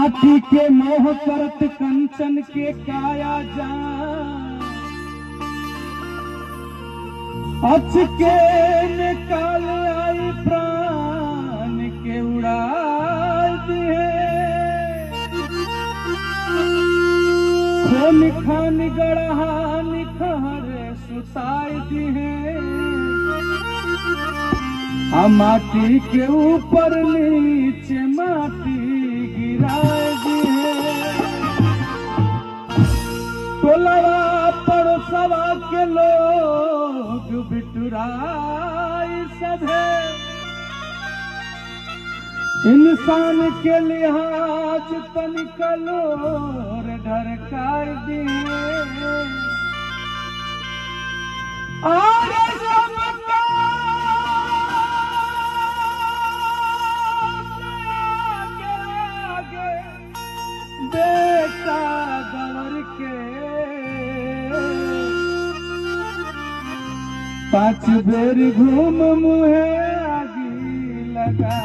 माटी के मोह करत कंचन के काया जान अचके निकाल आई प्राण के उड़ा दिए खून खान गढ़ा निखर सुताई दिए आ माटी के ऊपर नीचे माटी गिराए दिए टोलवा पड़ोसवा के लोग बिटुराई सभे इंसान के लिहाज तनिकलोर ढरकार दिए और सबका बेटा गवर के 5 बेर घूम मुहे आगी लगा